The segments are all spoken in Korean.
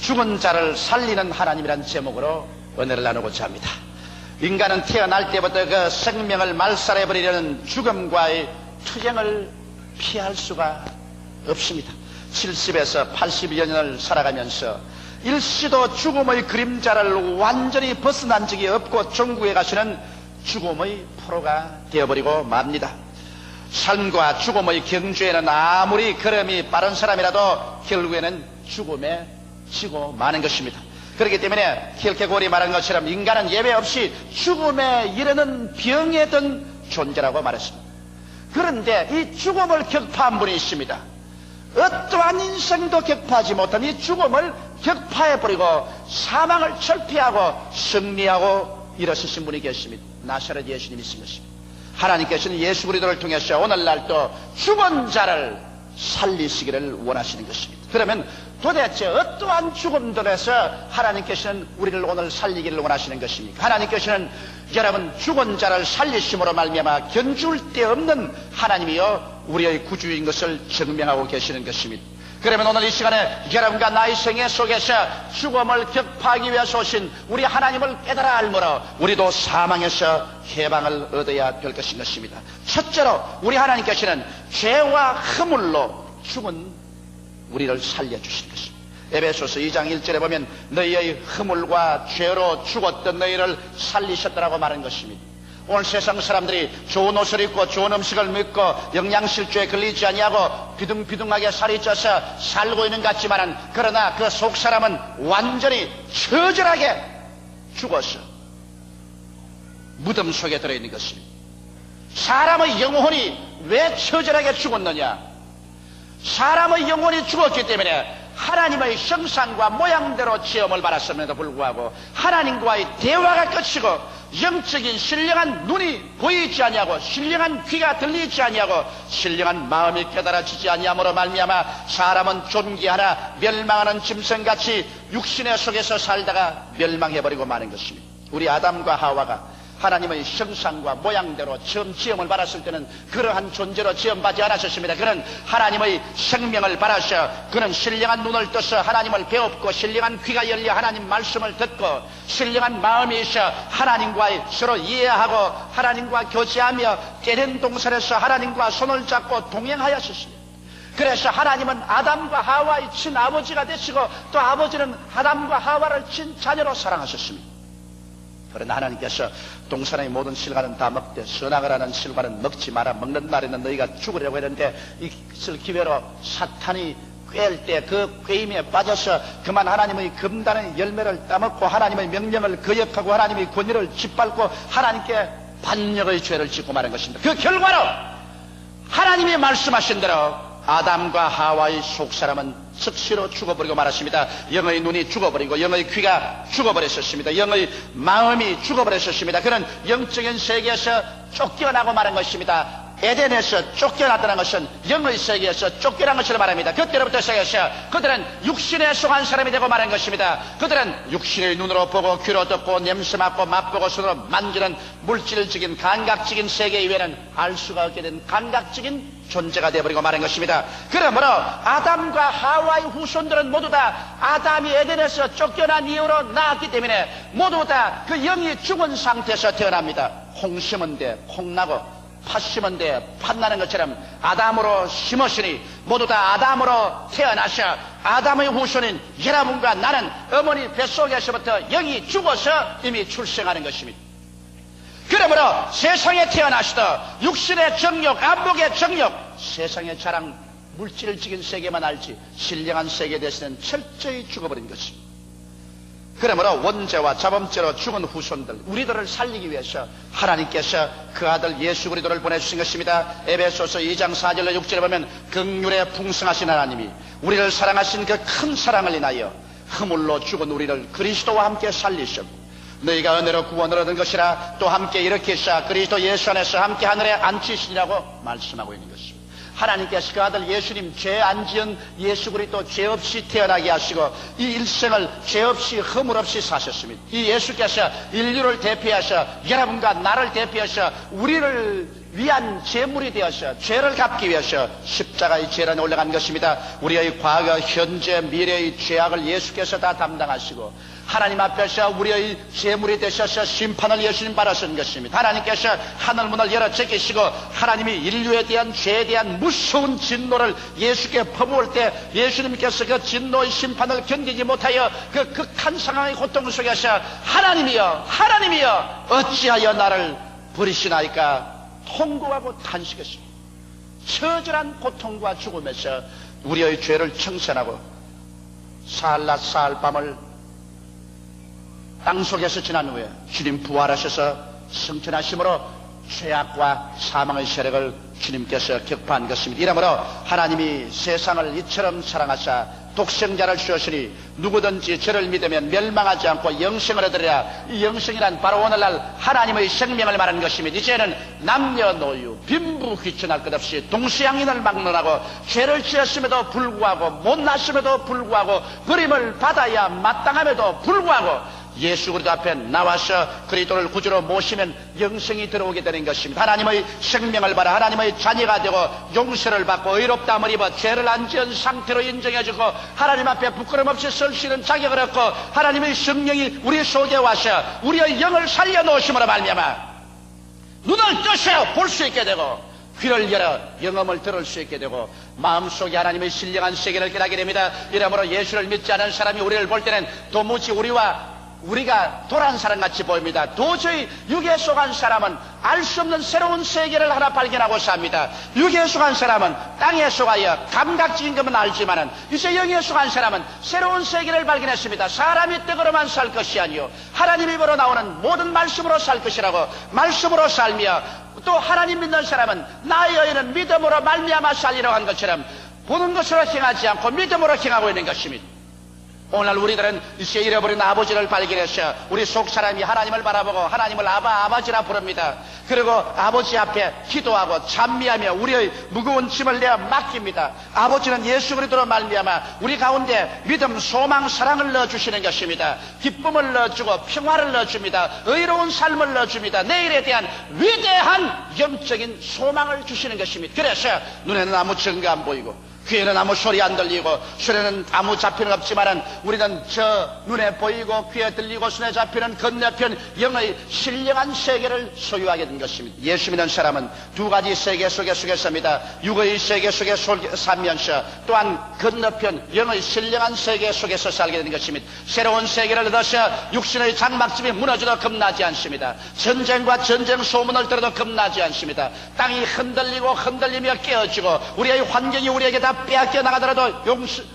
죽은 자를 살리는 하나님이란 제목으로 은혜를 나누고자 합니다. 인간은 태어날 때부터 그 생명을 말살해버리려는 죽음과의 투쟁을 피할 수가 없습니다. 70에서 80여 년을 살아가면서 일시도 죽음의 그림자를 완전히 벗어난 적이 없고 천국에 가시는 죽음의 포로가 되어버리고 맙니다. 삶과 죽음의 경주에는 아무리 걸음이 빠른 사람이라도 결국에는 죽음에 지고 마는 것입니다. 그렇기 때문에 킬케고리 말한 것처럼 인간은 예외 없이 죽음에 이르는 병에 든 존재라고 말했습니다. 그런데 이 죽음을 격파한 분이 있습니다. 어떠한 인생도 격파하지 못한 이 죽음을 격파해버리고 사망을 철폐하고 승리하고 일어서신 분이 계십니다. 나사렛 예수님이신 것입니다. 하나님께서는 예수 그리스도를 통해서 오늘날도 죽은 자를 살리시기를 원하시는 것입니다. 그러면 도대체 어떠한 죽음들에서 하나님께서는 우리를 오늘 살리기를 원하시는 것입니까? 하나님께서는 여러분 죽은 자를 살리심으로 말미암아 견줄 데 없는 하나님이여 우리의 구주인 것을 증명하고 계시는 것입니다. 그러면 오늘 이 시간에 여러분과 나의 생애 속에서 죽음을 격파하기 위해서 오신 우리 하나님을 깨달아 알므로 우리도 사망에서 해방을 얻어야 될 것인 것입니다. 첫째로 우리 하나님께서는 죄와 허물로 죽은 우리를 살려주신 것입니다. 에베소서 2장 1절에 보면 너희의 허물과 죄로 죽었던 너희를 살리셨다라고 말한 것입니다. 오늘 세상 사람들이 좋은 옷을 입고 좋은 음식을 먹고 영양실조에 걸리지 아니하고 비둥비둥하게 살이 쪄서 살고 있는 것 같지만은 그러나 그 속 사람은 완전히 처절하게 죽어서 무덤 속에 들어있는 것입니다. 사람의 영혼이 왜 처절하게 죽었느냐? 사람의 영혼이 죽었기 때문에 하나님의 형상과 모양대로 지음을 받았음에도 불구하고 하나님과의 대화가 끝이고 영적인 신령한 눈이 보이지 아니하고 신령한 귀가 들리지 아니하고 신령한 마음이 깨달아지지 아니함으로 말미암아 사람은 존귀하나 멸망하는 짐승같이 육신의 속에서 살다가 멸망해버리고 마는 것입니다. 우리 아담과 하와가 하나님의 형상과 모양대로 처음 지음을 받았을 때는 그러한 존재로 지음받지 않았었습니다. 그는 하나님의 생명을 받아서 그는 신령한 눈을 떠서 하나님을 배웠고 신령한 귀가 열려 하나님 말씀을 듣고 신령한 마음이 있어 하나님과 서로 이해하고 하나님과 교제하며 깨는 동산에서 하나님과 손을 잡고 동행하였습니다. 그래서 하나님은 아담과 하와의 친아버지가 되시고 또 아버지는 아담과 하와를 친자녀로 사랑하셨습니다. 그러나 하나님께서 동산의 모든 실과는 다 먹되 선악을 하는 실과는 먹지 마라. 먹는 날에는 너희가 죽으려고 했는데 이것을 기회로 사탄이 꿰일 때 그 꿰임에 빠져서 그만 하나님의 금단의 열매를 따먹고 하나님의 명령을 거역하고 하나님의 권위를 짓밟고 하나님께 반역의 죄를 짓고 마는 것입니다. 그 결과로 하나님이 말씀하신 대로 아담과 하와의 속사람은 즉시로 죽어버리고 말았습니다. 영의 눈이 죽어버리고 영의 귀가 죽어버렸었습니다. 영의 마음이 죽어버렸었습니다. 그는 영적인 세계에서 쫓겨나고 마는 것입니다. 에덴에서 쫓겨났다는 것은 영의 세계에서 쫓겨난 것을 말합니다. 그때로부터 시작해서 그들은 육신에 속한 사람이 되고 말한 것입니다. 그들은 육신의 눈으로 보고 귀로 듣고 냄새 맡고 맛보고 손으로 만지는 물질적인 감각적인 세계 이외에는 알 수가 없게 된 감각적인 존재가 되어버리고 말한 것입니다. 그러므로 아담과 하와의 후손들은 모두 다 아담이 에덴에서 쫓겨난 이후로 나왔기 때문에 모두 다 그 영이 죽은 상태에서 태어납니다. 홍 심은 데 콩나고 팥 심은 데 팥나는 것처럼 아담으로 심었으니 모두 다 아담으로 태어나셔 아담의 후손인 여러분과 나는 어머니 뱃속에서부터 영이 죽어서 이미 출생하는 것입니다. 그러므로 세상에 태어나시도 육신의 정욕, 안목의 정욕, 세상의 자랑, 물질적인 세계만 알지 신령한 세계에 대해서는 철저히 죽어버린 것입니다. 그러므로 원죄와 자범죄로 죽은 후손들 우리들을 살리기 위해서 하나님께서 그 아들 예수 그리스도를 보내주신 것입니다. 에베소서 2장 4절로 6절에 보면 긍휼에 풍성하신 하나님이 우리를 사랑하신 그 큰 사랑을 인하여 허물로 죽은 우리를 그리스도와 함께 살리셨고 너희가 은혜로 구원을 얻은 것이라 또 함께 일으키사 그리스도 예수 안에서 함께 하늘에 앉히시니라고 말씀하고 있는 것입니다. 하나님께서 그 아들 예수님 죄 안 지은 예수 그리스도 죄 없이 태어나게 하시고 이 일생을 죄 없이 허물 없이 사셨습니다. 이 예수께서 인류를 대표하셔 여러분과 나를 대표하셔 우리를 위한 제물이 되어서 죄를 갚기 위해서 십자가의 재단에 올라간 것입니다. 우리의 과거, 현재, 미래의 죄악을 예수께서 다 담당하시고 하나님 앞에서 우리의 제물이 되셔서 심판을 예수님 받으신 것입니다. 하나님께서 하늘문을 열어 제끼시고 하나님이 인류에 대한 죄에 대한 무서운 진노를 예수께 퍼부을 때 예수님께서 그 진노의 심판을 견디지 못하여 그 극한 상황의 고통 속에서 하나님이여 하나님이여 어찌하여 나를 버리시나이까 통곡하고 탄식했습니다. 처절한 고통과 죽음에서 우리의 죄를 청산하고 사할낮 사할밤을 땅속에서 지난 후에 주님 부활하셔서 승천하심으로 죄악과 사망의 세력을 주님께서 격파한 것입니다. 이러므로 하나님이 세상을 이처럼 사랑하사 독생자를 주었으니 누구든지 저를 믿으면 멸망하지 않고 영생을 얻으리라. 이 영생이란 바로 오늘날 하나님의 생명을 말하는 것입니다. 이제는 남녀노유 빈부 귀천할 것 없이 동서양인을 막론하고 죄를 지었음에도 불구하고 못났음에도 불구하고 버림을 받아야 마땅함에도 불구하고 예수 그리스도 앞에 나와서 그리스도를 구주로 모시면 영생이 들어오게 되는 것입니다. 하나님의 생명을 받아 하나님의 자녀가 되고 용서를 받고 의롭다함을 입어 죄를 안 지은 상태로 인정해주고 하나님 앞에 부끄럼 없이 설 수 있는 자격을 얻고 하나님의 성령이 우리 속에 와서 우리의 영을 살려놓으심으로 말미암아 눈을 떠서 볼 수 있게 되고 귀를 열어 영음을 들을 수 있게 되고 마음속에 하나님의 신령한 세계를 깨닫게 됩니다. 이러므로 예수를 믿지 않은 사람이 우리를 볼 때는 도무지 우리가 도란 사람같이 보입니다. 도저히 육에 속한 사람은 알 수 없는 새로운 세계를 하나 발견하고 삽니다. 육에 속한 사람은 땅에 속하여 감각적인 것만 알지만은 이제 영에 속한 사람은 새로운 세계를 발견했습니다. 사람이 떡으로만 살 것이 아니요 하나님 입으로 나오는 모든 말씀으로 살 것이라고 말씀으로 살며 또 하나님 믿는 사람은 나의 여인은 믿음으로 말미암아 살리라고 한 것처럼 보는 것으로 행하지 않고 믿음으로 행하고 있는 것입니다. 오늘 우리들은 이제 잃어버린 아버지를 발견해서 우리 속 사람이 하나님을 바라보고 하나님을 아버지라 부릅니다. 그리고 아버지 앞에 기도하고 찬미하며 우리의 무거운 짐을 내어 맡깁니다. 아버지는 예수 그리스도로 말미암아 우리 가운데 믿음, 소망, 사랑을 넣어주시는 것입니다. 기쁨을 넣어주고 평화를 넣어줍니다. 의로운 삶을 넣어줍니다. 내일에 대한 위대한 영적인 소망을 주시는 것입니다. 그래서 눈에는 아무 증거 안 보이고 귀에는 아무 소리 안 들리고 손에는 아무 잡히는 없지만은 우리는 저 눈에 보이고 귀에 들리고 손에 잡히는 건너편 영의 신령한 세계를 소유하게 된 것입니다. 예수 믿는 사람은 두 가지 세계 속에 삽니다. 육의 세계 속에 살면서 또한 건너편 영의 신령한 세계 속에서 살게 된 것입니다. 새로운 세계를 얻어서 육신의 장막집이 무너져도 겁나지 않습니다. 전쟁과 전쟁 소문을 들어도 겁나지 않습니다. 땅이 흔들리며 깨어지고 우리의 환경이 우리에게 다 빼앗겨 나가더라도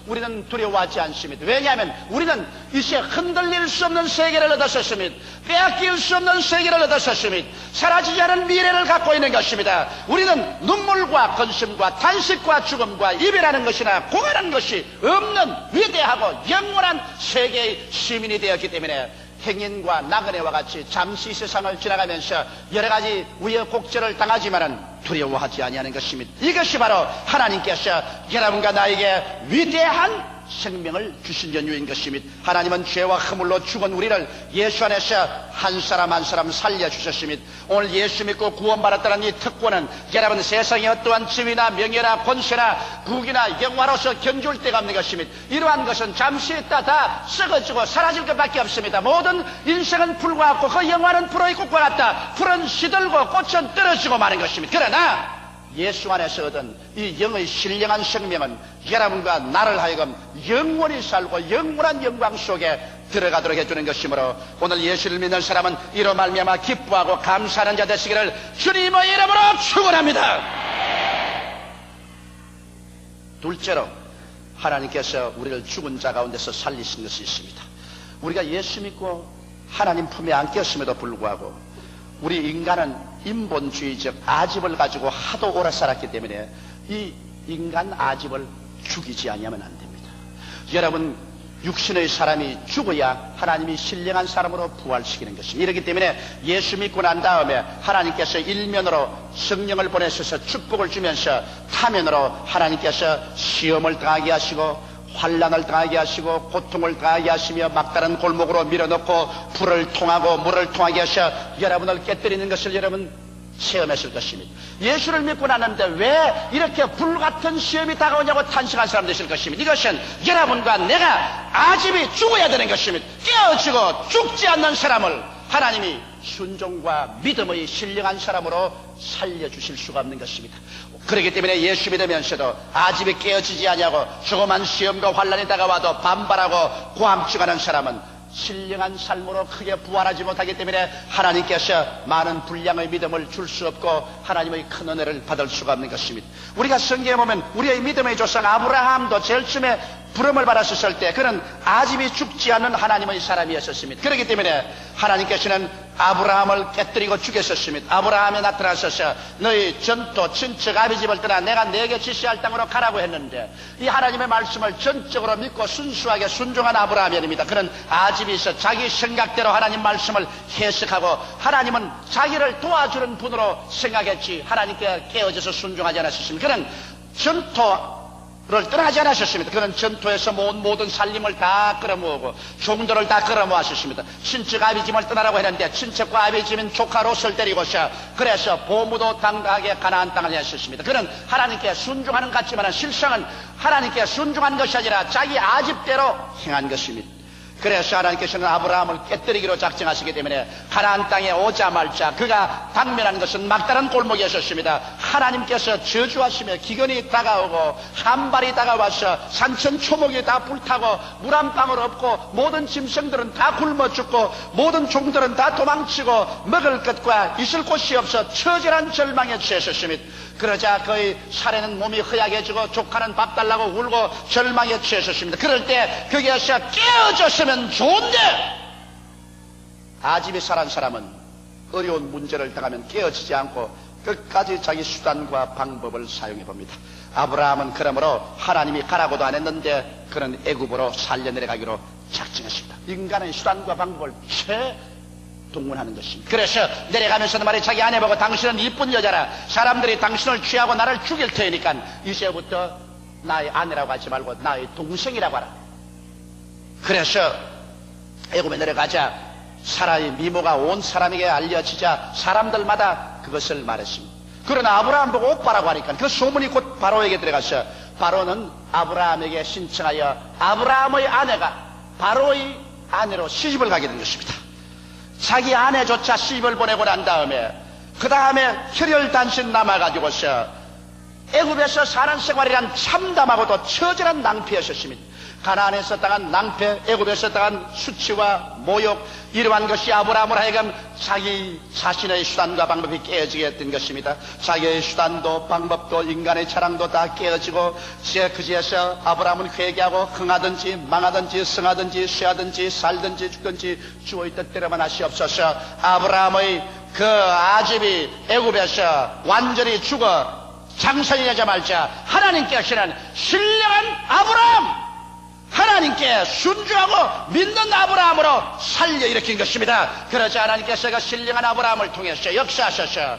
우리는 두려워하지 않습니다. 왜냐하면 우리는 이제 흔들릴 수 없는 세계를 얻었습니다. 빼앗길 수 없는 세계를 얻었습니다. 사라지지 않은 미래를 갖고 있는 것입니다. 우리는 눈물과 건심과 탄식과 죽음과 이별하는 것이나 고관한 것이 없는 위대하고 영원한 세계의 시민이 되었기 때문에 행인과 나그네와 같이 잠시 세상을 지나가면서 여러 가지 우여곡절을 당하지만은 두려워하지 아니하는 것입니다. 이것이 바로 하나님께서 여러분과 나에게 위대한 생명을 주신 연유인 것입니다. 하나님은 죄와 허물로 죽은 우리를 예수 안에서 한 사람 한 사람 살려주셨습니다. 오늘 예수 믿고 구원받았다는 이 특권은 여러분 세상에 어떠한 지위나 명예나 권세나 국이나 영화로서 견줄 데가 없는 것입니다. 이러한 것은 잠시 있다 다 썩어지고 사라질 것밖에 없습니다. 모든 인생은 풀과 같고 그 영화는 풀의 꽃과 같다. 풀은 시들고 꽃은 떨어지고 마는 것입니다. 그러나 예수 안에서 얻은 이 영의 신령한 생명은 여러분과 나를 하여금 영원히 살고 영원한 영광 속에 들어가도록 해주는 것이므로 오늘 예수를 믿는 사람은 이로 말미암아 기뻐하고 감사하는 자 되시기를 주님의 이름으로 축원합니다. 둘째로 하나님께서 우리를 죽은 자 가운데서 살리신 것이 있습니다. 우리가 예수 믿고 하나님 품에 안겼음에도 불구하고 우리 인간은 인본주의적 아집을 가지고 하도 오래 살았기 때문에 이 인간 아집을 죽이지 아니하면 안 됩니다. 여러분 육신의 사람이 죽어야 하나님이 신령한 사람으로 부활시키는 것입니다. 이렇기 때문에 예수 믿고 난 다음에 하나님께서 일면으로 성령을 보내셔서 축복을 주면서 타면으로 하나님께서 시험을 당하게 하시고 환난을 당하게 하시고 고통을 당하게 하시며 막다른 골목으로 밀어넣고 불을 통하고 물을 통하게 하셔 여러분을 깨뜨리는 것을 여러분 체험했을 것입니다. 예수를 믿고 났는데 왜 이렇게 불같은 시험이 다가오냐고 탄식한 사람 되실 것입니다. 이것은 여러분과 내가 아집이 죽어야 되는 것입니다. 깨어지고 죽지 않는 사람을 하나님이 순종과 믿음의 신령한 사람으로 살려주실 수가 없는 것입니다. 그렇기 때문에 예수 믿으면서도 아집이 깨어지지 아니하고 조그만 시험과 환난이 다가와도 반발하고 고함증하는 사람은 신령한 삶으로 크게 부활하지 못하기 때문에 하나님께서 많은 분량의 믿음을 줄 수 없고 하나님의 큰 은혜를 받을 수가 없는 것입니다. 우리가 성경에 보면 우리의 믿음의 조상 아브라함도 제일 처음에 부름을 받았을 때 그는 아집이 죽지 않는 하나님의 사람이었습니다. 그렇기 때문에 하나님께서는 아브라함을 깨뜨리고 죽였었습니다. 아브라함에 나타나셔서 너희 전토 친척 아비집을 떠나 내가 네게 지시할 땅으로 가라고 했는데 이 하나님의 말씀을 전적으로 믿고 순수하게 순종한 아브라함입니다. 그는 아집이 있어 자기 생각대로 하나님 말씀을 해석하고 하나님은 자기를 도와주는 분으로 생각했지 하나님께 깨어져서 순종하지 않았습니다. 그는 전토를 떠나지 않으셨습니다. 그는 전투에서 모든 살림을 다 끌어모으고 종들을 다 끌어모았습니다. 친척 아비집을 떠나라고 했는데 친척과 아비집인 조카 롯을 데리고서 그래서 보무도 당당하게 가나안 땅을 했었습니다. 그는 하나님께 순종하는 것 같지만 실상은 하나님께 순종한 것이 아니라 자기 아집대로 행한 것입니다. 그래서 하나님께서는 아브라함을 깨뜨리기로 작정하시기 때문에 가나안 땅에 오자마자 그가 당면한 것은 막다른 골목이었습니다. 하나님께서 저주하시며 기근이 다가오고 한발이 다가와서 산천 초목이 다 불타고 물 한 방울 없고 모든 짐승들은 다 굶어 죽고 모든 종들은 다 도망치고 먹을 것과 있을 곳이 없어 처절한 절망에 처했습니다. 그러자 그의 사례는 몸이 허약해지고 조카는 밥 달라고 울고 절망에 처했습니다. 그럴 때 거기에서 깨어졌으면 좋은데 아집이 살한 사람은 어려운 문제를 당하면 깨어지지 않고 끝까지 자기 수단과 방법을 사용해 봅니다. 아브라함은 그러므로 하나님이 가라고도 안 했는데 그는 애굽으로 살려 내려가기로 작정했습니다. 인간의 수단과 방법을 동원하는 것입니다. 그래서 내려가면서도 말이 자기 아내 보고 당신은 이쁜 여자라 사람들이 당신을 취하고 나를 죽일 테니까 이제부터 나의 아내라고 하지 말고 나의 동생이라고 하라. 그래서 애굽에 내려가자 사라의 미모가 온 사람에게 알려지자 사람들마다 그것을 말했습니다. 그러나 아브라함 보고 오빠라고 하니까 그 소문이 곧 바로에게 들어가서 바로는 아브라함에게 신청하여 아브라함의 아내가 바로의 아내로 시집을 가게 된 것입니다. 자기 아내조차 시집을 보내고 난 다음에 그 다음에 혈혈단신 남아가지고서 애굽에서 사는 생활이란 참담하고도 처절한 낭패였습니다. 가나안에서 당한 낭패, 애굽에서 당한 수치와 모욕, 이러한 것이 아브라함을 하여금 자기 자신의 수단과 방법이 깨어지게 했던 것입니다. 자기의 수단도 방법도 인간의 자랑도 다 깨어지고 그지에서 아브라함은 회개하고 흥하든지 망하든지 성하든지 쇠하든지 살든지 죽든지 주의 뜻대로만 하시옵소서. 아브라함의 그 아집이 애굽에서 완전히 죽어 장성이 되자마자 하나님께서는 신령한 아브라함, 하나님께 순종하고 믿는 아브라함으로 살려 일으킨 것입니다. 그러자 하나님께서 그 신령한 아브라함을 통해서 역사하셔서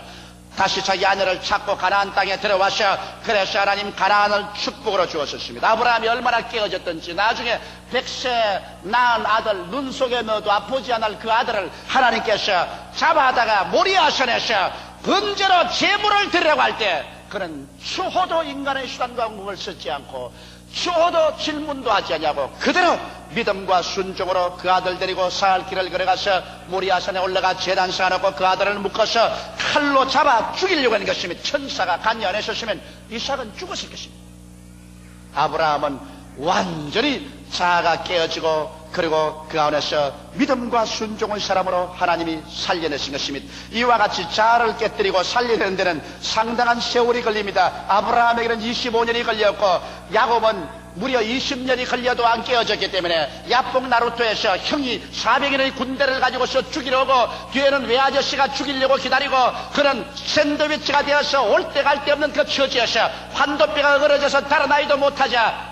다시 자기 아내를 찾고 가나안 땅에 들어와서 그래서 하나님 가나안을 축복으로 주었습니다. 아브라함이 얼마나 깨어졌던지 나중에 100세 낳은 아들 눈 속에 넣어도 아프지 않을 그 아들을 하나님께서 잡아다가 모리아산에서 번제로 제물을 드리라고 할 때 그는 추호도 인간의 수단과 방법을 쓰지 않고 추호도 질문도 하지 않냐고 그대로 믿음과 순종으로 그 아들 데리고 사흘 길을 걸어가서 모리아산에 올라가 제단 쌓아놓고 그 아들을 묶어서 칼로 잡아 죽이려고 하는 것이면 천사가 간이 안 했었으면 이삭은 죽었을 것입니다. 아브라함은 완전히 자아가 깨어지고 그리고 그 안에서 믿음과 순종의 사람으로 하나님이 살려내신 것입니다. 이와 같이 자아를 깨뜨리고 살려내는 데는 상당한 세월이 걸립니다. 아브라함에게는 25년이 걸렸고 야곱은 무려 20년이 걸려도 안 깨어졌기 때문에 야뽕 나루토에서 형이 400인의 군대를 가지고서 죽이려고 뒤에는 외아저씨가 죽이려고 기다리고 그는 샌드위치가 되어서 올 때 갈 데 없는 그 처지에서 환도뼈가 으러져서 달아나지도 못하자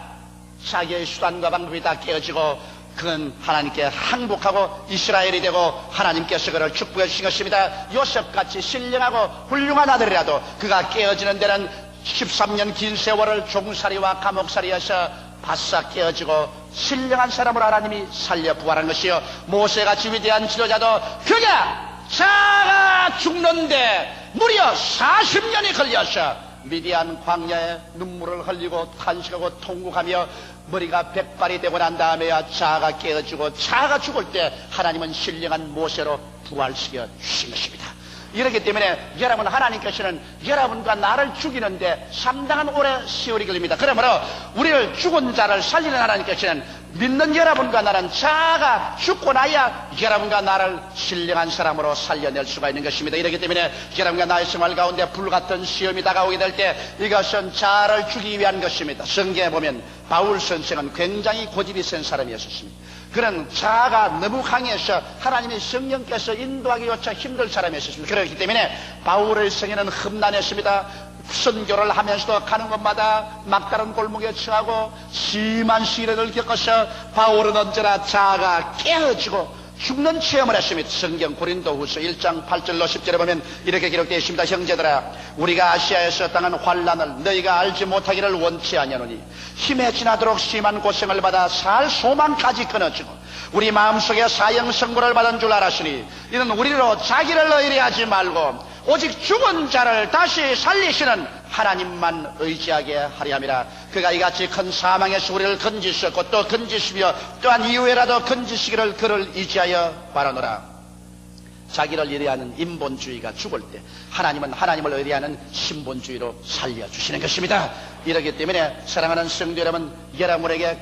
자기의 수단과 방법이 다 깨어지고 그는 하나님께 항복하고 이스라엘이 되고 하나님께서 그를 축복해 주신 것입니다. 요셉같이 신령하고 훌륭한 아들이라도 그가 깨어지는 데는 13년 긴 세월을 종살이와 감옥살이에서 바싹 깨어지고 신령한 사람으로 하나님이 살려 부활한 것이요 모세같이 위대한 지도자도 그가 자가 죽는데 무려 40년이 걸려서 미디안 광야에 눈물을 흘리고 탄식하고 통곡하며 머리가 백발이 되고 난 다음에야 자아가 깨어지고 자아가 죽을 때 하나님은 신령한 모세로 부활시켜 주신 것입니다. 이렇기 때문에 여러분, 하나님께서는 여러분과 나를 죽이는데 상당한 오래 세월이 걸립니다. 그러므로 우리를 죽은 자를 살리는 하나님께서는 믿는 여러분과 나는 자아가 죽고 나야 여러분과 나를 신령한 사람으로 살려낼 수가 있는 것입니다. 이렇기 때문에 여러분과 나의 생활 가운데 불같은 시험이 다가오게 될 때 이것은 자아를 죽이기 위한 것입니다. 성경에 보면 바울 선생은 굉장히 고집이 센 사람이었습니다. 그런 자아가 너무 강해서 하나님의 성령께서 인도하기조차 힘들 사람이었습니다. 그렇기 때문에 바울의 성에는 험난했습니다. 선교를 하면서도 가는 곳마다 막다른 골목에 처하고 심한 시련을 겪어서 바울은 언제나 자아가 깨어지고 죽는 체험을 했습니다. 성경 고린도후서 1장 8절로 10절에 보면 이렇게 기록되어 있습니다. 형제들아, 우리가 아시아에서 당한 환난을 너희가 알지 못하기를 원치 아니하노니 힘에 지나도록 심한 고생을 받아 살 소망까지 끊어지고 우리 마음속에 사형선고를 받은 줄 알았으니 이는 우리로 자기를 의뢰하지 말고 오직 죽은 자를 다시 살리시는 하나님만 의지하게 하리 함이라. 그가 이같이 큰 사망에서 우리를 건지셨고 또 건지시며 또한 이후에라도 건지시기를 그를 의지하여 바라노라. 자기를 의뢰하는 인본주의가 죽을 때 하나님은 하나님을 의뢰하는 신본주의로 살려주시는 것입니다. 이렇기 때문에 사랑하는 성도 여러분, 여러분에게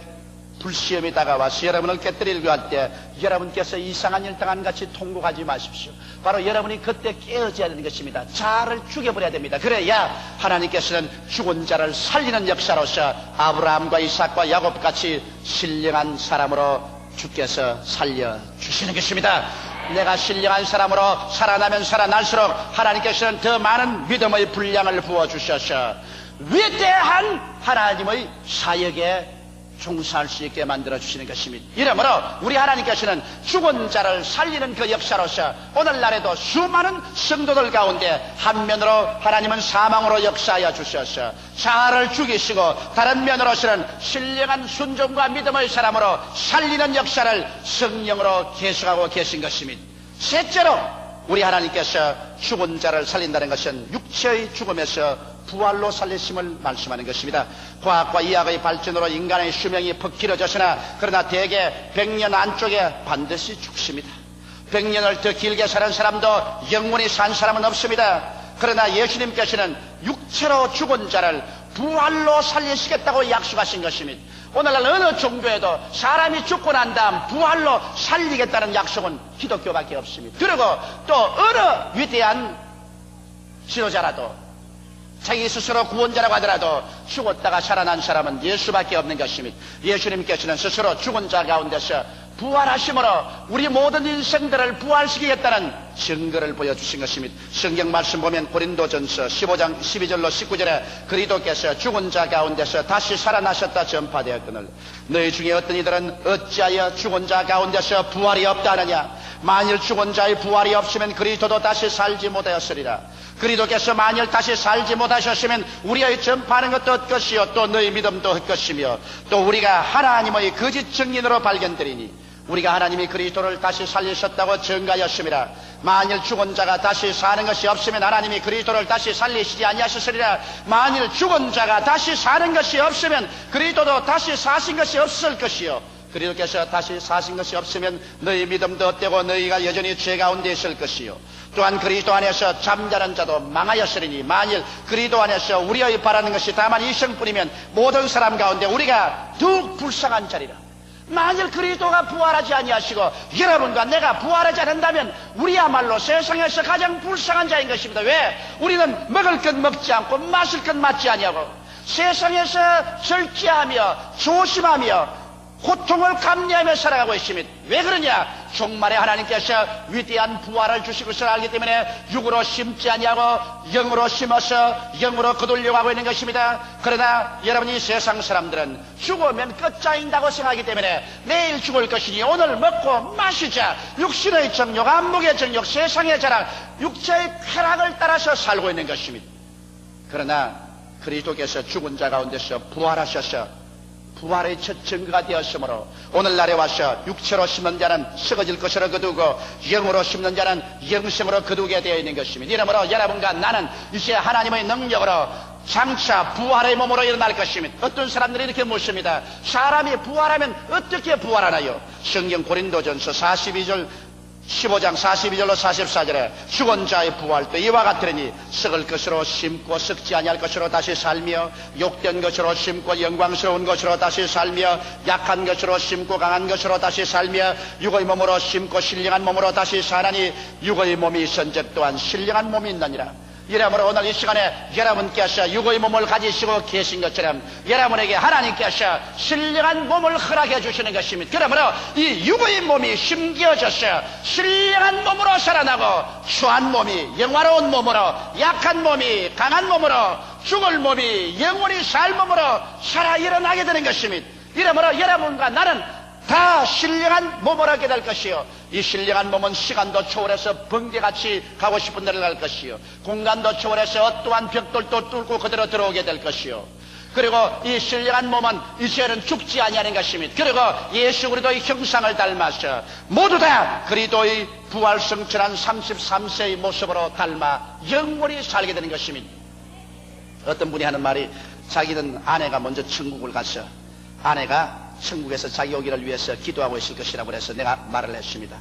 불시험이 다가와서 여러분을 깨뜨리려고 할 때 여러분께서 이상한 일 당한 같이 통곡하지 마십시오. 바로 여러분이 그때 깨어져야 되는 것입니다. 자아를 죽여버려야 됩니다. 그래야 하나님께서는 죽은 자를 살리는 역사로서 아브라함과 이삭과 야곱같이 신령한 사람으로 주께서 살려주시는 것입니다. 내가 신령한 사람으로 살아나면 살아날수록 하나님께서는 더 많은 믿음의 분량을 부어주셔서 위대한 하나님의 사역에 종사할 수 있게 만들어주시는 것입니다. 이러므로 우리 하나님께서는 죽은 자를 살리는 그 역사로서 오늘날에도 수많은 성도들 가운데 한면으로 하나님은 사망으로 역사하여 주셔서 자아를 죽이시고 다른 면으로서는 신령한 순종과 믿음의 사람으로 살리는 역사를 성령으로 계속하고 계신 것입니다. 셋째로 우리 하나님께서 죽은 자를 살린다는 것은 육체의 죽음에서 부활로 살리심을 말씀하는 것입니다. 과학과 의학의 발전으로 인간의 수명이 퍽 길어졌으나 그러나 대개 100년 안쪽에 반드시 죽습니다. 100년을 더 길게 사는 사람도 영원히 산 사람은 없습니다. 그러나 예수님께서는 육체로 죽은 자를 부활로 살리시겠다고 약속하신 것입니다. 오늘날 어느 종교에도 사람이 죽고 난 다음 부활로 살리겠다는 약속은 기독교밖에 없습니다. 그리고 또 어느 위대한 지도자라도 자기 스스로 구원자라고 하더라도 죽었다가 살아난 사람은 예수밖에 없는 것입니다. 예수님께서는 스스로 죽은 자 가운데서 부활하심으로 우리 모든 인생들을 부활시키겠다는 증거를 보여주신 것입니다. 성경 말씀 보면 고린도전서 15장 12절로 19절에 그리스도께서 죽은 자 가운데서 다시 살아나셨다 전파되었거늘 너희 중에 어떤 이들은 어찌하여 죽은 자 가운데서 부활이 없다 하느냐. 만일 죽은 자의 부활이 없으면 그리스도도 다시 살지 못하였으리라. 그리스도께서 만일 다시 살지 못하셨으면 우리의 전파하는 것도 헛것이요 또 너희 믿음도 헛것이며 또 우리가 하나님의 거짓 증인으로 발견되리니 우리가 하나님이 그리스도를 다시 살리셨다고 증가하였습니다. 만일 죽은 자가 다시 사는 것이 없으면 하나님이 그리스도를 다시 살리시지 아니하셨으리라. 만일 죽은 자가 다시 사는 것이 없으면 그리스도도 다시 사신 것이 없을 것이요 그리스도께서 다시 사신 것이 없으면 너희 믿음도 헛되고 너희가 여전히 죄 가운데 있을 것이요 또한 그리스도 안에서 잠자는 자도 망하였으리니 만일 그리스도 안에서 우리의 바라는 것이 다만 이성뿐이면 모든 사람 가운데 우리가 더욱 불쌍한 자리라. 만일 그리스도가 부활하지 아니하시고 여러분과 내가 부활하지 않는다면 우리야말로 세상에서 가장 불쌍한 자인 것입니다. 왜? 우리는 먹을 것 먹지 않고 마실 것 마지 아니하고 세상에서 절제하며 조심하며 고통을 감내하며 살아가고 있습니다. 왜 그러냐? 종말에 하나님께서 위대한 부활을 주실 것을 알기 때문에 육으로 심지 아니하고 영으로 심어서 영으로 거두려고 하고 있는 것입니다. 그러나 여러분이 세상 사람들은 죽으면 끝장인다고 생각하기 때문에 내일 죽을 것이니 오늘 먹고 마시자. 육신의 정욕, 안목의 정욕, 세상의 자랑, 육체의 쾌락을 따라서 살고 있는 것입니다. 그러나 그리스도께서 죽은 자 가운데서 부활하셔서 부활의 첫 증거가 되었으므로 오늘날에 와서 육체로 심는 자는 썩어질 것으로 거두고 영으로 심는 자는 영생으로 거두게 되어 있는 것입니다. 이러므로 여러분과 나는 이제 하나님의 능력으로 장차 부활의 몸으로 일어날 것입니다. 어떤 사람들이 이렇게 묻습니다. 사람이 부활하면 어떻게 부활하나요? 성경 고린도전서 15장 42절로 44절에 죽은 자의 부활도 이와 같으니 썩을 것으로 심고 썩지 아니할 것으로 다시 살며 욕된 것으로 심고 영광스러운 것으로 다시 살며 약한 것으로 심고 강한 것으로 다시 살며 육의 몸으로 심고 신령한 몸으로 다시 사나니 육의 몸이 있은즉 또한 신령한 몸이 있느니라. 이러므로 오늘 이 시간에 여러분께서 육의 몸을 가지시고 계신 것처럼 여러분에게 하나님께서 신령한 몸을 허락해 주시는 것입니다. 그러므로 이 육의 몸이 심겨져서 신령한 몸으로 살아나고 추한 몸이 영화로운 몸으로 약한 몸이 강한 몸으로 죽을 몸이 영원히 살 몸으로 살아 일어나게 되는 것입니다. 이러므로 여러분과 나는 다 신령한 몸을 하게 될 것이요, 이 신령한 몸은 시간도 초월해서 번개같이 가고 싶은 데를 갈 것이요, 공간도 초월해서 어떠한 벽돌도 뚫고 그대로 들어오게 될 것이요, 그리고 이 신령한 몸은 이제는 죽지 아니하는 것입니다. 그리고 예수 그리스도의 형상을 닮아서 모두 다 그리스도의 부활성천한 33세의 모습으로 닮아 영원히 살게 되는 것입니다. 어떤 분이 하는 말이, 자기는 아내가 먼저 천국을 가서 아내가 천국에서 자기 오기를 위해서 기도하고 있을 것이라고 해서 내가 말을 했습니다.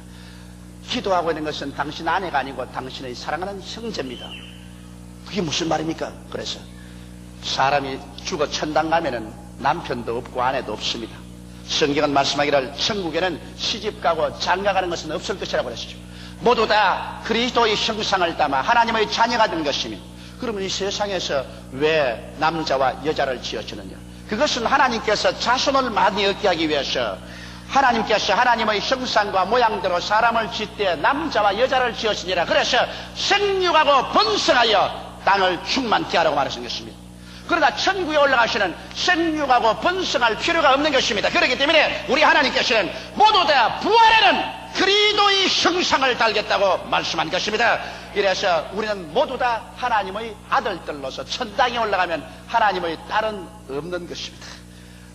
기도하고 있는 것은 당신 아내가 아니고 당신의 사랑하는 형제입니다. 그게 무슨 말입니까? 그래서 사람이 죽어 천당 가면은 남편도 없고 아내도 없습니다. 성경은 말씀하기를 천국에는 시집가고 장가가는 것은 없을 것이라고 그랬죠. 모두 다 그리스도의 형상을 담아 하나님의 자녀가 된 것입니다. 그러면 이 세상에서 왜 남자와 여자를 지어주느냐? 그것은 하나님께서 자손을 많이 얻게 하기 위해서 하나님께서 하나님의 형상과 모양대로 사람을 짓되 남자와 여자를 지으시니라. 그래서 생육하고 번성하여 땅을 충만케 하라고 말하신 것입니다. 그러나 천국에 올라가시는 생육하고 번성할 필요가 없는 것입니다. 그렇기 때문에 우리 하나님께서는 모두 다 부활에는 그리스도의 형상을 달겠다고 말씀한 것입니다. 이래서 우리는 모두 다 하나님의 아들들로서 천당에 올라가면 하나님의 딸은 없는 것입니다.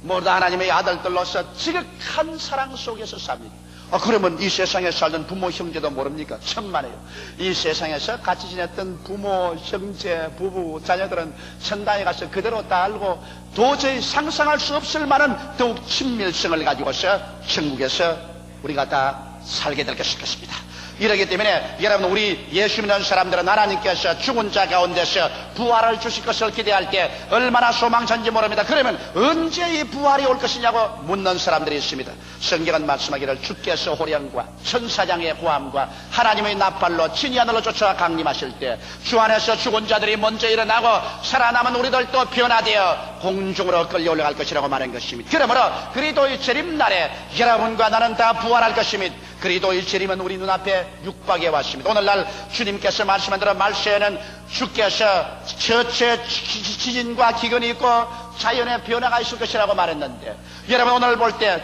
모두 다 하나님의 아들들로서 지극한 사랑 속에서 삽니다. 그러면 이 세상에 살던 부모 형제도 모릅니까? 천만에요. 이 세상에서 같이 지냈던 부모 형제 부부 자녀들은 천당에 가서 그대로 다 알고 도저히 상상할 수 없을 만한 더욱 친밀성을 가지고서 천국에서 우리가 다 살게 될 것입니다. 이러기 때문에 여러분, 우리 예수 믿는 사람들은 하나님께서 죽은 자 가운데서 부활을 주실 것을 기대할 때 얼마나 소망찬지 모릅니다. 그러면 언제 이 부활이 올 것이냐고 묻는 사람들이 있습니다. 성경은 말씀하기를 주께서 호령과 천사장의 고함과 하나님의 나팔로 친히 하늘로 쫓아 강림하실 때 주 안에서 죽은 자들이 먼저 일어나고 살아남은 우리들도 변화되어 공중으로 끌려 올라갈 것이라고 말한 것입니다. 그러므로 그리스도의 재림날에 여러분과 나는 다 부활할 것입니다. 그리스도의 재림은 우리 눈앞에 육박해 왔습니다. 오늘날 주님께서 말씀한 대로 말세에는 주께서 처체 지진과 기근이 있고 자연의 변화가 있을 것이라고 말했는데, 여러분 오늘 볼 때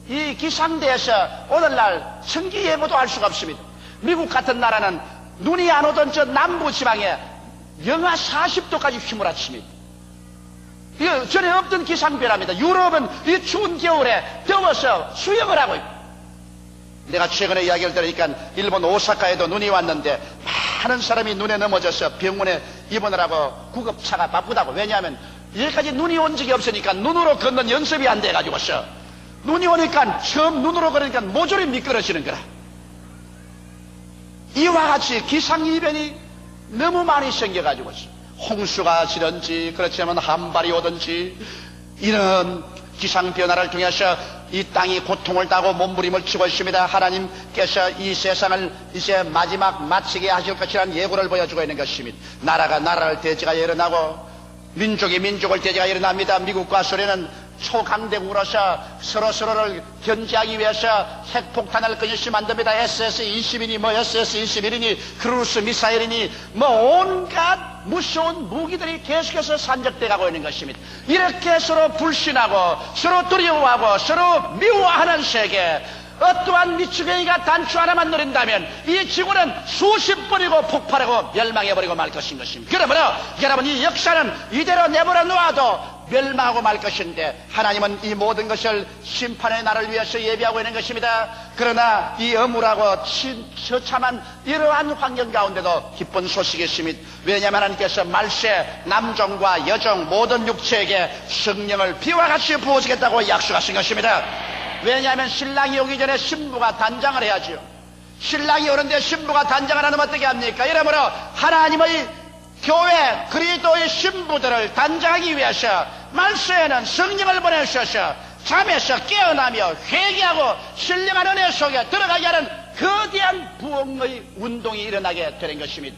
이 기상대에서 오늘날 천기예보도 할 수가 없습니다. 미국 같은 나라는 눈이 안 오던 저 남부 지방에 영하 40도까지 휘몰아칩니다. 이거 전에 없던 기상변화입니다. 유럽은 이 추운 겨울에 더워서 수영을 하고 있고, 내가 최근에 이야기를 들으니까 일본 오사카에도 눈이 왔는데 많은 사람이 눈에 넘어져서 병원에 입원하라고 구급차가 바쁘다고. 왜냐하면 여기까지 눈이 온 적이 없으니까 눈으로 걷는 연습이 안 돼가지고서 눈이 오니까 처음 눈으로 걸으니까 모조리 미끄러지는 거라. 이와 같이 기상이변이 너무 많이 생겨가지고서 홍수가 지든지 그렇지만 한발이 오든지 이런 기상변화를 통해서 이 땅이 고통을 당하고 몸부림을 치고 있습니다. 하나님께서 이 세상을 이제 마지막 마치게 하실 것이라는 예고를 보여주고 있는 것입니다. 나라가 나라를 대지가 일어나고 민족이 민족을 대지가 일어납니다. 미국과 소련은 초강대국으로서 서로서로를 견제하기 위해서 핵폭탄을 끊임없이 만듭니다. SS-20이니 뭐 SS-21이니 크루스 미사일이니 뭐 온갖 무서운 무기들이 계속해서 산적돼 가고 있는 것입니다. 이렇게 서로 불신하고 서로 두려워하고 서로 미워하는 세계, 어떠한 미추병이가 단추 하나만 노린다면 이 지구는 수십 번이고 폭발하고 멸망해버리고 말 것인 것입니다. 그러므로 여러분, 이 역사는 이대로 내버려 놓아도 멸망하고 말 것인데, 하나님은 이 모든 것을 심판의 날을 위해서 예비하고 있는 것입니다. 그러나 이 어물하고 처참한 이러한 환경 가운데도 기쁜 소식이 있습니다. 왜냐하면 하나님께서 말세 남종과 여종 모든 육체에게 성령을 비와 같이 부어주겠다고 약속하신 것입니다. 왜냐하면 신랑이 오기 전에 신부가 단장을 해야죠. 신랑이 오는데 신부가 단장을 하면 어떻게 합니까? 이러므로 하나님의 교회 그리스도의 신부들을 단장하기 위해서 말세에는 성령을 보내주셔서 잠에서 깨어나며 회개하고 신령한 은혜 속에 들어가게 하는 거대한 부흥의 운동이 일어나게 되는 것입니다.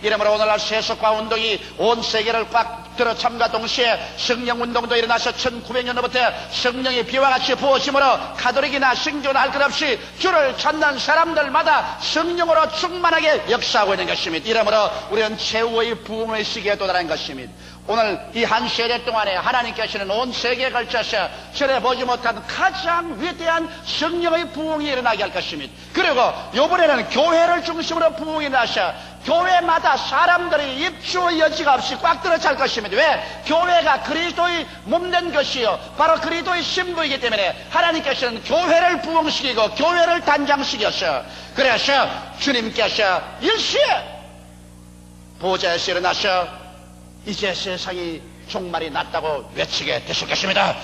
이러므로 오늘날 세속화 운동이 온 세계를 꽉 들어 참가 동시에 성령 운동도 일어나서 1900년부터 성령이 비와 같이 부어짐으로 가톨릭이나 신교나 할 것 없이 주를 찾는 사람들마다 성령으로 충만하게 역사하고 있는 것입니다. 이러므로 우리는 최후의 부흥의 시기에 도달한 것입니다. 오늘 이 한 세대 동안에 하나님께서는 온 세계에 걸쳐서 전에 보지 못한 가장 위대한 성령의 부흥이 일어나게 할 것입니다. 그리고 이번에는 교회를 중심으로 부흥이 나서 교회마다 사람들이 입주의 여지가 없이 꽉 들어찰 것입니다. 왜? 교회가 그리스도의 몸된 것이요 바로 그리스도의 신부이기 때문에 하나님께서는 교회를 부흥시키고 교회를 단장시켜서, 그래서 주님께서 일시에 보좌에서 일어나서 이제 세상이 종말이 났다고 외치게 되실 것입니다.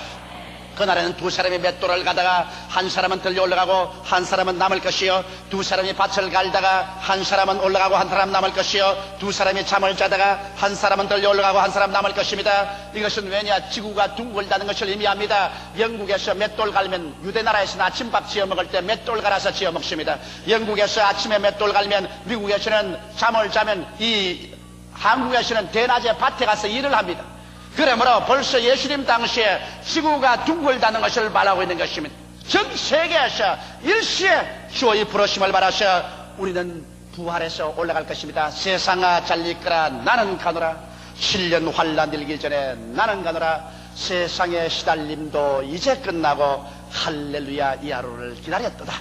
그날에는 두 사람이 맷돌을 가다가 한 사람은 들려 올라가고 한 사람은 남을 것이요, 두 사람이 밭을 갈다가 한 사람은 올라가고 한 사람 남을 것이요, 두 사람이 잠을 자다가 한 사람은 들려 올라가고 한 사람 남을 것입니다. 이것은 왜냐? 지구가 둥글다는 것을 의미합니다. 영국에서 맷돌 갈면, 유대나라에서는 아침밥 지어 먹을 때 맷돌 갈아서 지어 먹습니다. 영국에서 아침에 맷돌 갈면, 미국에서는 잠을 자면, 한국에서는 대낮에 밭에 가서 일을 합니다. 그러므로 벌써 예수님 당시에 지구가 둥글다는 것을 말하고 있는 것입니다. 전 세계에서 일시에 주의 부르심을 받아서 우리는 부활해서 올라갈 것입니다. 세상아 잘 있거라 나는 가노라. 7년 환난 일기 전에 나는 가노라. 세상의 시달림도 이제 끝나고 할렐루야 이 하루를 기다렸도다.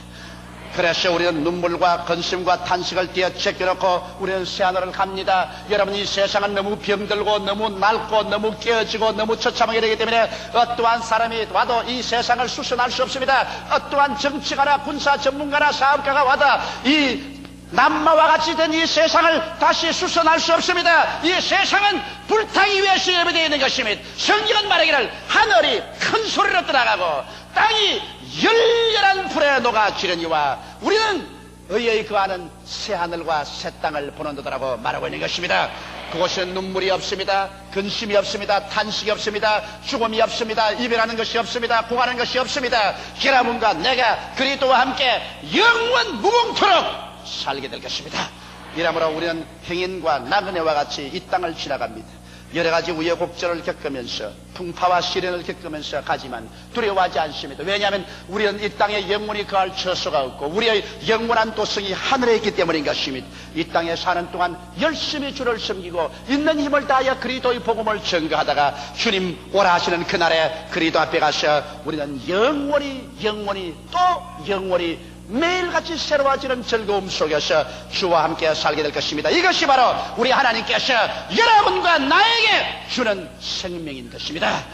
그래서 우리는 눈물과 근심과 탄식을 뒤에 제껴놓고 우리는 새하늘을 갑니다. 여러분, 이 세상은 너무 병들고 너무 낡고 너무 깨어지고 너무 처참하게 되기 때문에 어떠한 사람이 와도 이 세상을 수선할 수 없습니다. 어떠한 정치가나 군사 전문가나 사업가가 와도 이 남마와 같이 된 이 세상을 다시 수선할 수 없습니다. 이 세상은 불타기 위해서 예배되어 있는 것입니다. 성경은 말하기를 하늘이 큰 소리로 떠나가고 땅이 열렬한 불에 녹아지려니와 우리는 의의 거하는 새하늘과 새 땅을 보는 듯하라고 말하고 있는 것입니다. 그곳은 눈물이 없습니다. 근심이 없습니다. 탄식이 없습니다. 죽음이 없습니다. 이별하는 것이 없습니다. 고하는 것이 없습니다. 여러분과 내가 그리스도와 함께 영원 무궁토록 살게 될 것입니다. 이러므로 우리는 행인과 나그네와 같이 이 땅을 지나갑니다. 여러 가지 우여곡절을 겪으면서 풍파와 시련을 겪으면서 가지만 두려워하지 않습니다. 왜냐하면 우리는 이 땅에 영원히 거할 처소가 없고 우리의 영원한 도성이 하늘에 있기 때문인 것입니다. 이 땅에 사는 동안 열심히 주를 섬기고 있는 힘을 다하여 그리스도의 복음을 전거하다가 주님 오라 하시는 그날에 그리스도 앞에 가서 우리는 영원히 또 영원히 매일같이 새로워지는 즐거움 속에서 주와 함께 살게 될 것입니다. 이것이 바로 우리 하나님께서 여러분과 나에게 주는 생명인 것입니다.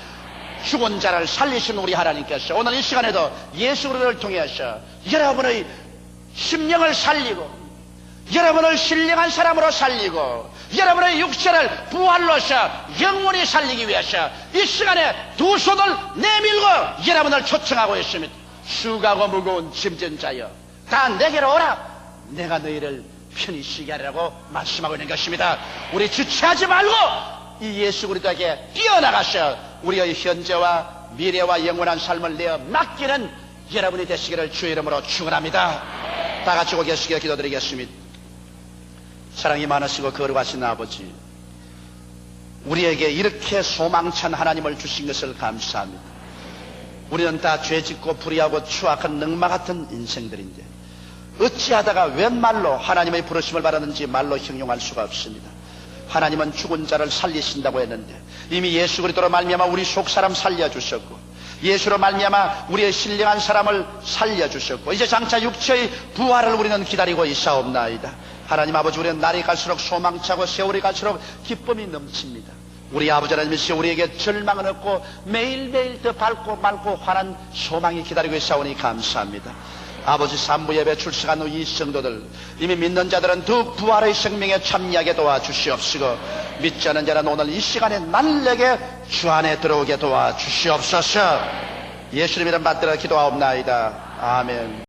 죽은 자를 살리신 우리 하나님께서 오늘 이 시간에도 예수 그리스도를 통해서 여러분의 심령을 살리고 여러분을 신령한 사람으로 살리고 여러분의 육체를 부활로서 영원히 살리기 위해서 이 시간에 두 손을 내밀고 여러분을 초청하고 있습니다. 수고하고 무거운 짐진 자여 다 내게로 오라. 내가 너희를 편히 쉬게 하리라고 말씀하고 있는 것입니다. 우리 주체하지 말고 이 예수 그리스도에게 뛰어나가서 우리의 현재와 미래와 영원한 삶을 내어 맡기는 여러분이 되시기를 주의 이름으로 축원합니다. 다 같이 고 계시게 기도드리겠습니다. 사랑이 많으시고 거룩하신 아버지, 우리에게 이렇게 소망찬 하나님을 주신 것을 감사합니다. 우리는 다 죄짓고 불의하고 추악한 늑마 같은 인생들인데 어찌하다가 웬 말로 하나님의 부르심을 받았는지 말로 형용할 수가 없습니다. 하나님은 죽은 자를 살리신다고 했는데 이미 예수 그리스도로 말미암아 우리 속사람 살려주셨고 예수로 말미암아 우리의 신령한 사람을 살려주셨고 이제 장차 육체의 부활을 우리는 기다리고 있사옵나이다. 하나님 아버지, 우리는 날이 갈수록 소망차고 세월이 갈수록 기쁨이 넘칩니다. 우리 아버지 하나님 이 시간 우리에게 절망은 없고 매일매일 더 밝고 맑고 환한 소망이 기다리고 있사오니 감사합니다. 아버지 산부 예배 출석한 후 이 성도들 이미 믿는 자들은 더 부활의 생명에 참여하게 도와주시옵시고 믿지 않는 자는 오늘 이 시간에 날내게 주 안에 들어오게 도와주시옵소서. 예수님 이름 받들어 기도하옵나이다. 아멘.